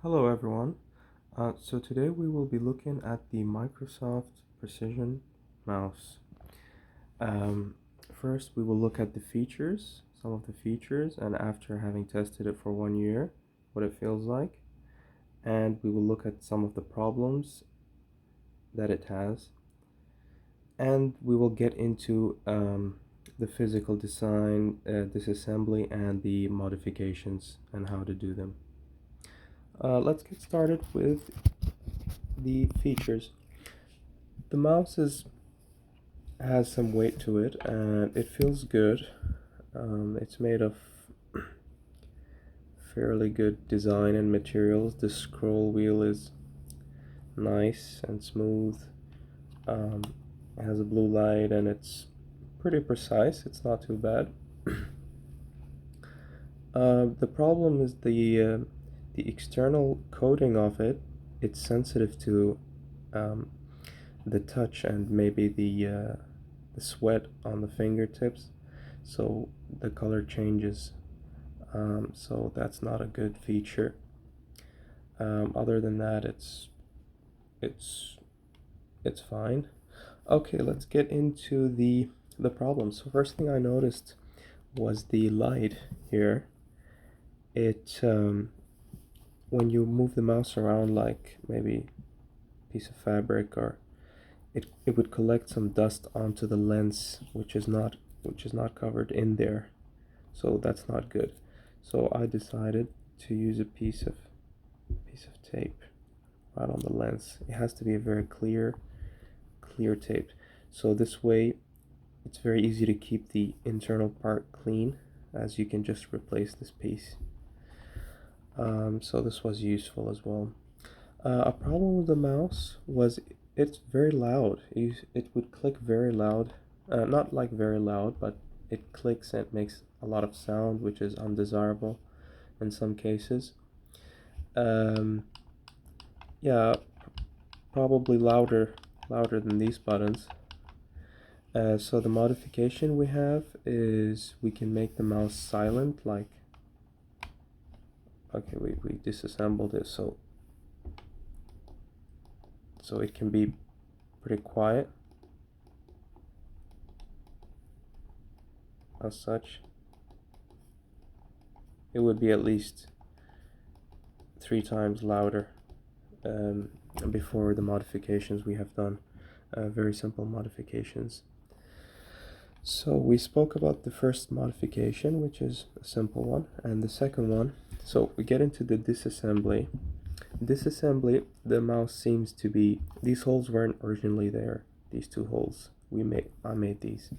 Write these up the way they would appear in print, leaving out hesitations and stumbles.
Hello everyone. So today we will be looking at the Microsoft Precision mouse. Um, First we will look at the features, some of the features, and after having tested it for 1 year, what it feels like. And we will look at some of the problems that it has. And we will get into the physical design, disassembly, and the modifications and how to do them. Let's get started with the features. The mouse has some weight to it and it feels good. It's made of fairly good design and materials. The scroll wheel is nice and smooth. It has a blue light and it's pretty precise. It's not too bad. The problem is the external coating of it. It's sensitive to um, the touch and maybe the sweat on the fingertips, so the color changes. So that's not a good feature. Other than that, it's it's fine. Okay, let's get into the problem. So first thing I noticed was the light here. It when you move the mouse around, like maybe a piece of fabric, or it would collect some dust onto the lens, which is not covered in there. So that's not good. So I decided to use a piece of tape right on the lens. It has to be a very clear tape. So this way it's very easy to keep the internal part clean, as you can just replace this piece. So this was useful as well. A problem with the mouse was it's very loud. It would click very loud. Not like very loud, but it clicks and it makes a lot of sound, which is undesirable in some cases. Yeah, probably louder than these buttons. So the modification we have is we can make the mouse silent, like, okay, we disassembled it so it can be pretty quiet as such. It would be at least 3 times louder before the modifications we have done. Very simple modifications. So we spoke about the first modification, which is a simple one, and the second one. So we get into the disassembly. Disassembly, the mouse seems to be, these holes weren't originally there. These two holes, I made these.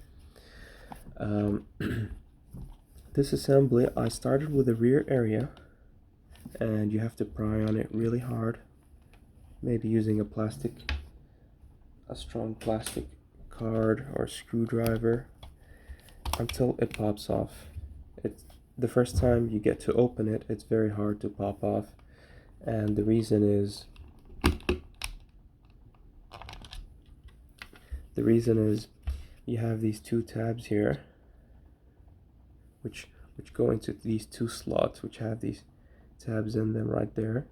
Disassembly, I started with the rear area, and you have to pry on it really hard, maybe using a strong plastic card or screwdriver, until it pops off. The first time you get to open it, it's very hard to pop off, and the reason is you have these two tabs here, which go into these two slots, which have these tabs in them right there.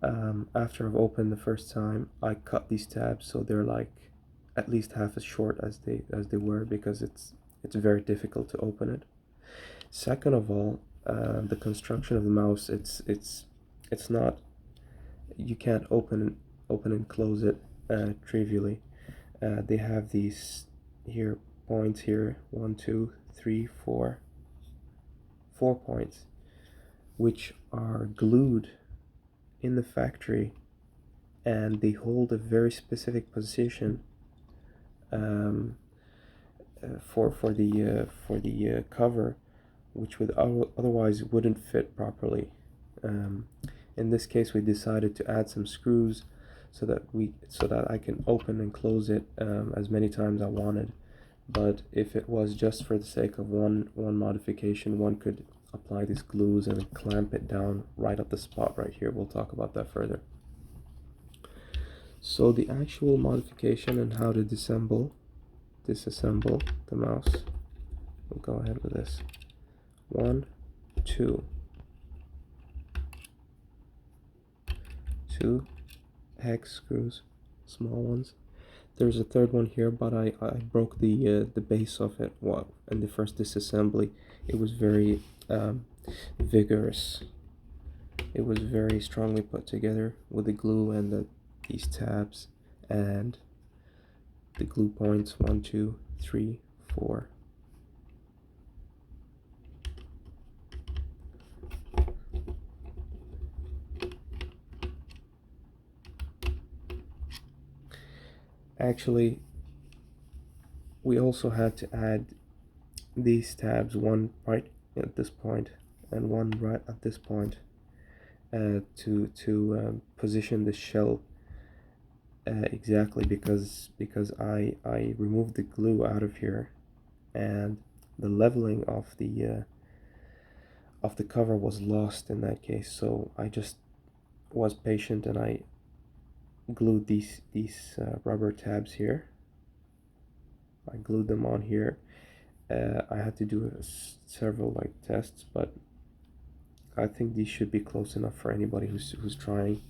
After I've opened the first time, I cut these tabs so they're like at least half as short as they were, because it's very difficult to open it. Second of all, the construction of the mouse, it's not, you can't open and close it trivially. They have these here points here, 1, 2, 3, 4 points, which are glued in the factory, and they hold a very specific position for the cover, which would otherwise wouldn't fit properly. In this case, we decided to add some screws so that I can open and close it as many times I wanted. But if it was just for the sake of one modification, one could apply these glues and clamp it down right at the spot right here. We'll talk about that further. So the actual modification and how to disassemble the mouse. We'll go ahead with this. 1, 2. two hex screws, small ones. There's a third one here, but I broke the base of it. Well, in the first disassembly, it was very vigorous. It was very strongly put together with the glue and these tabs and the glue points 1, 2, 3, 4. Actually, we also had to add these tabs, one right at this point and one right at this point, to position the shell exactly, because I removed the glue out of here, and the leveling of the cover was lost in that case. So I just was patient and I glued these rubber tabs here. I glued them on here. I had to do several like tests, but I think these should be close enough for anybody who's trying.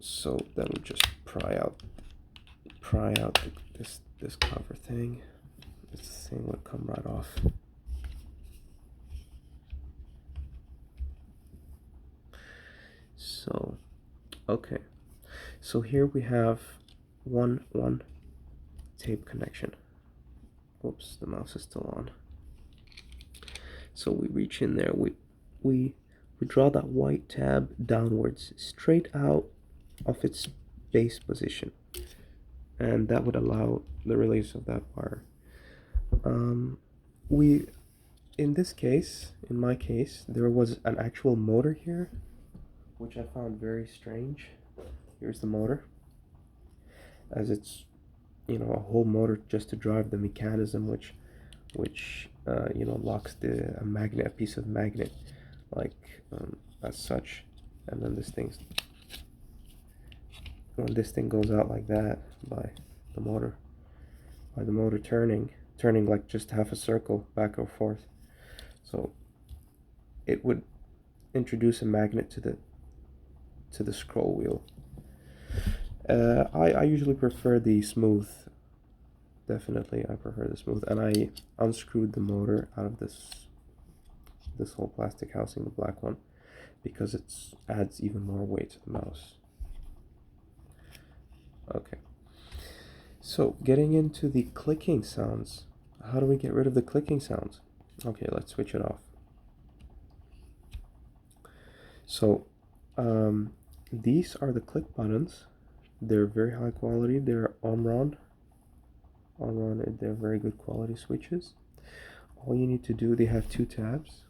So then we just pry out this cover thing. This thing would come right off. So okay, so here we have one tape connection. Whoops, the mouse is still on. So we reach in there, we draw that white tab downwards, straight out of its base position, and that would allow the release of that wire. We, in this case, in my case, there was an actual motor here, which I found very strange. Here's the motor, as it's, you know, a whole motor just to drive the mechanism, which you know, locks a piece of magnet, like as such, and then when this thing goes out like that by the motor turning like just half a circle back or forth, so it would introduce a magnet to the scroll wheel. I usually prefer the smooth. Definitely, I prefer the smooth, and I unscrewed the motor out of this whole plastic housing, the black one, because it adds even more weight to the mouse. Okay, so getting into the clicking sounds. How do we get rid of the clicking sounds? Okay, let's switch it off. So these are the click buttons. They're very high quality. They're Omron, they're very good quality switches. All you need to do, they have two tabs.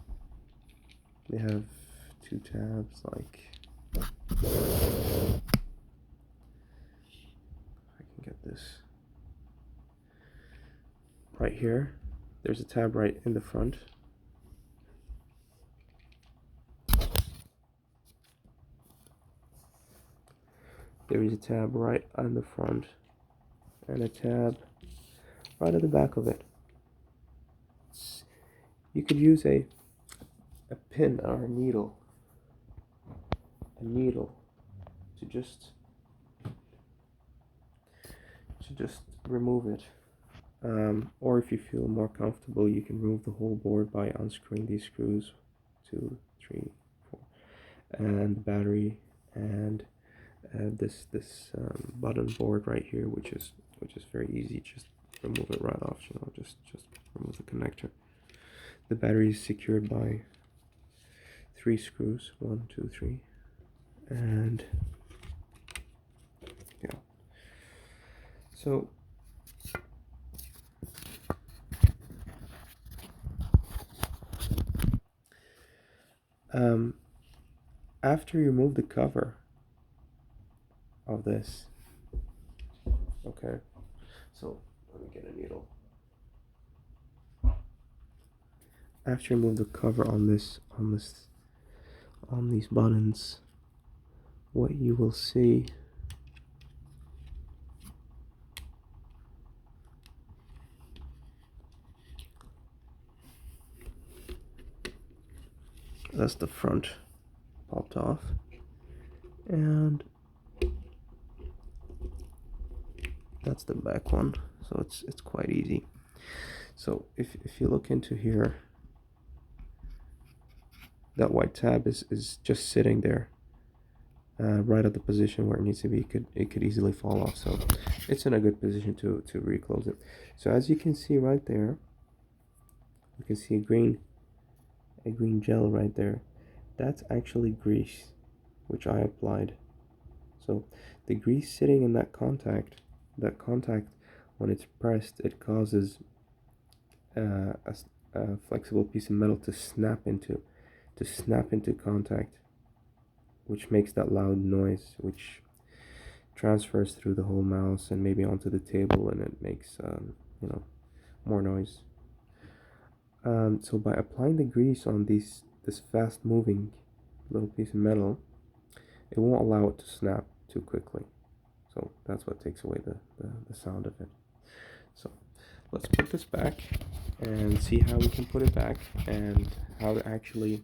Like, I can get this right here. There's a tab right in the front. There is a tab right on the front, and a tab right at the back of it. You could use a pin or a needle to just remove it. Or if you feel more comfortable, you can remove the whole board by unscrewing these screws, 2, 3, 4, and the battery, and this button board right here, which is very easy. Just remove it right off. You know, just remove the connector. The battery is secured by 3 screws, 1, 2, 3, and yeah. So after you remove the cover of this, okay, so let me get a needle. After you remove the cover on these buttons, what you will see that's the front popped off, and that's the back one, so it's quite easy. So if you look into here, that white tab is just sitting there, right at the position where it needs to be. It could easily fall off, so it's in a good position to reclose it. So as you can see right there, you can see a green gel right there. That's actually grease, which I applied. So the grease sitting in that contact, when it's pressed, it causes a flexible piece of metal to snap into contact, which makes that loud noise, which transfers through the whole mouse and maybe onto the table, and it makes more noise. So by applying the grease on this fast moving little piece of metal, it won't allow it to snap too quickly. So that's what takes away the sound of it. So let's put this back and see how we can put it back, and how to actually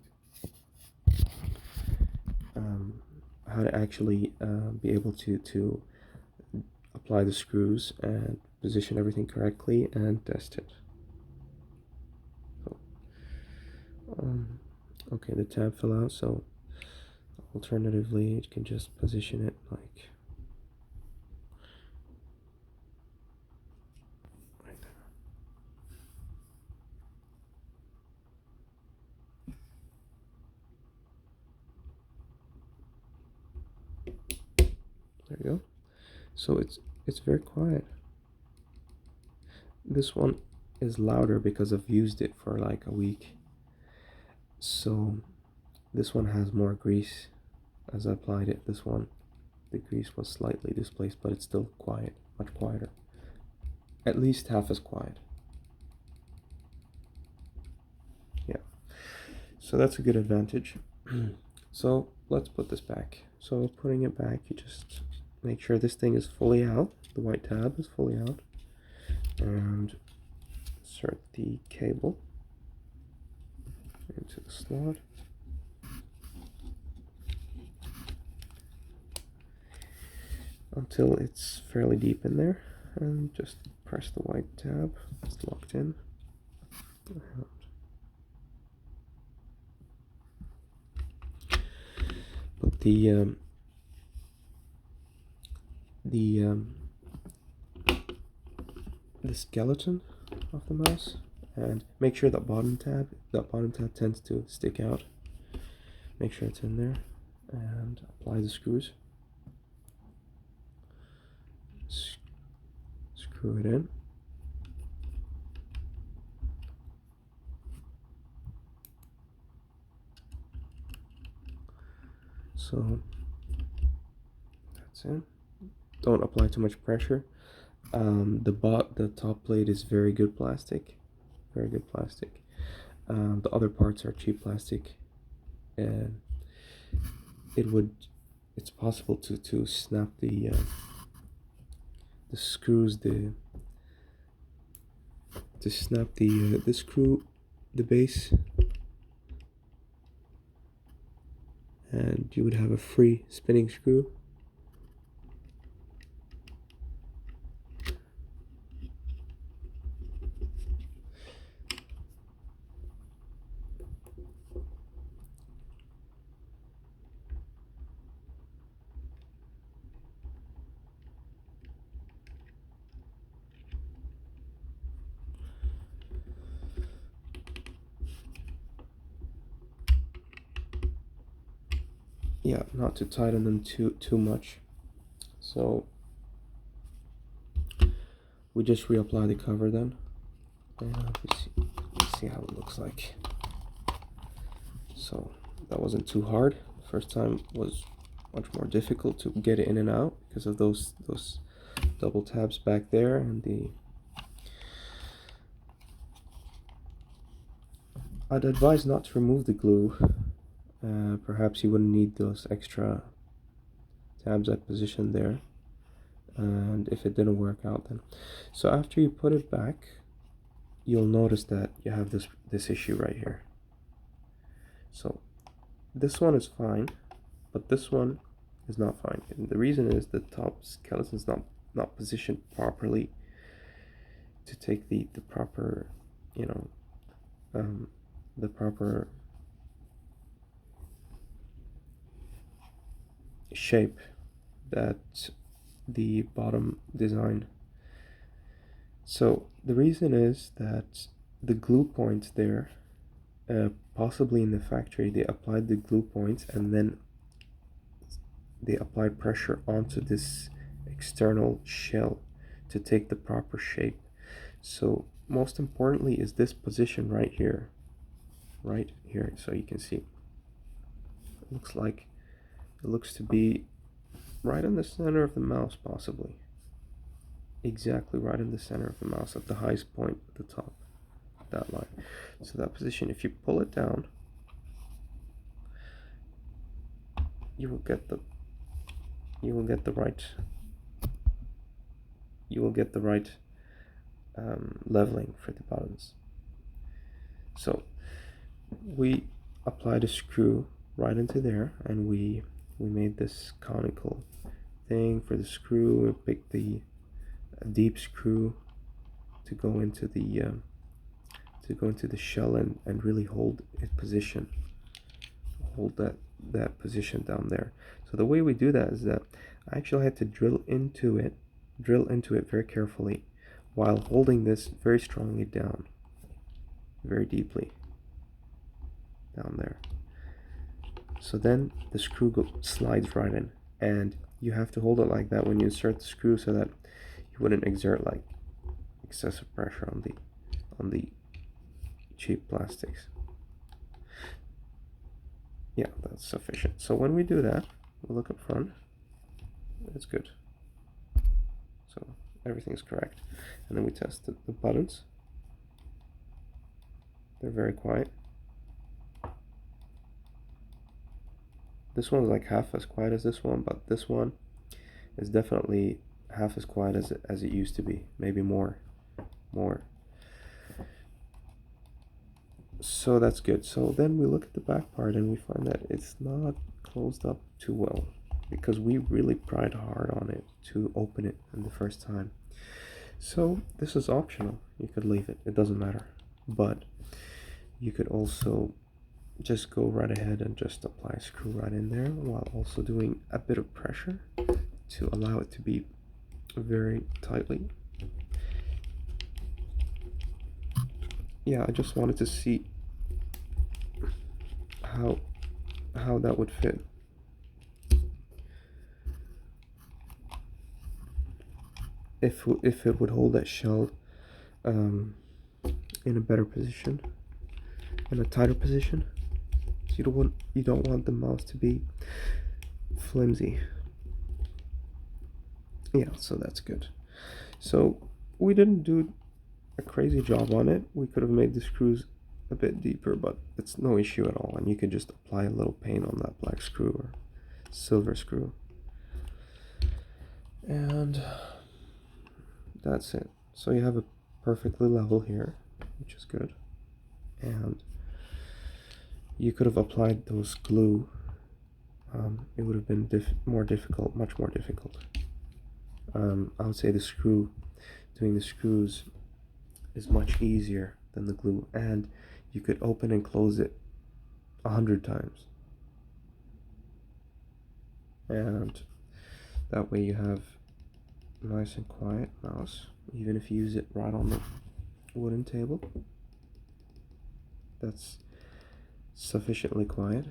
be able to apply the screws and position everything correctly and test it. So, okay, the tab fell out, so alternatively you can just position it like right there. There you go. So it's very quiet. This one is louder because I've used it for like a week. So this one has more grease as I applied it. This one, the grease was slightly displaced, but it's still quiet, much quieter. At least half as quiet. Yeah. So that's a good advantage. So let's put this back. So putting it back, you just make sure this thing is fully out. The white tab is fully out. And insert the cable into the slot. Until it's fairly deep in there, and just press the white tab. It's locked in. Put the skeleton of the mouse, and make sure that bottom tab tends to stick out. Make sure it's in there, and apply the screws. Screw it in. So that's it. Don't apply too much pressure. The top plate is very good plastic, very good plastic. The other parts are cheap plastic, and it's possible to snap the screws, to snap the screw, the base, and you would have a free spinning screw. Yeah, not to tighten them too much. So we just reapply the cover then, and let's see how it looks like. So that wasn't too hard. The first time was much more difficult to get it in and out because of those double tabs back there, and I'd advise not to remove the glue. Perhaps you wouldn't need those extra tabs I positioned there, and if it didn't work out then. So after you put it back, you'll notice that you have this issue right here. So this one is fine, but this one is not fine. And the reason is the top skeleton is not positioned properly to take the proper, you know, the proper shape that the bottom design. So the reason is that the glue points there, possibly in the factory, they applied the glue points and then they applied pressure onto this external shell to take the proper shape. So most importantly is this position right here, so you can see it looks to be right in the center of the mouse, possibly exactly right in the center of the mouse at the highest point at the top, that line. So that position, if you pull it down, you will get the right leveling for the buttons. So we applied a screw right into there, and we made this conical thing for the screw. We picked the deep screw to go into the shell and really hold its position, hold that position down there. So the way we do that is that I actually had to drill into it very carefully while holding this very strongly down, very deeply down there. So then the screw slides right in, and you have to hold it like that when you insert the screw so that you wouldn't exert like excessive pressure on the cheap plastics. Yeah, that's sufficient. So when we do that, we look up front, it's good. So everything's correct. And then we test the buttons. They're very quiet. This one's like half as quiet as this one, but this one is definitely half as quiet as it used to be, maybe more. So that's good. So then we look at the back part and we find that it's not closed up too well, because we really pried hard on it to open it in the first time. So this is optional. You could leave it, it doesn't matter. But you could also just go right ahead and just apply a screw right in there while also doing a bit of pressure to allow it to be very tightly. Yeah, I just wanted to see how that would fit. If it would hold that shell in a better position, in a tighter position. So you don't want the mouse to be flimsy. Yeah, so that's good. So we didn't do a crazy job on it. We could have made the screws a bit deeper, but it's no issue at all, and you can just apply a little paint on that black screw or silver screw, and that's it. So you have a perfectly level here, which is good. And you could have applied those glue. It would have been more difficult, much more difficult. I would say doing the screws is much easier than the glue, and you could open and close it 100 times, and that way you have a nice and quiet mouse, even if you use it right on the wooden table. That's sufficiently quiet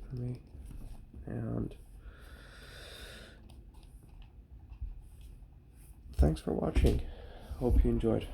for me. And thanks for watching. Hope you enjoyed.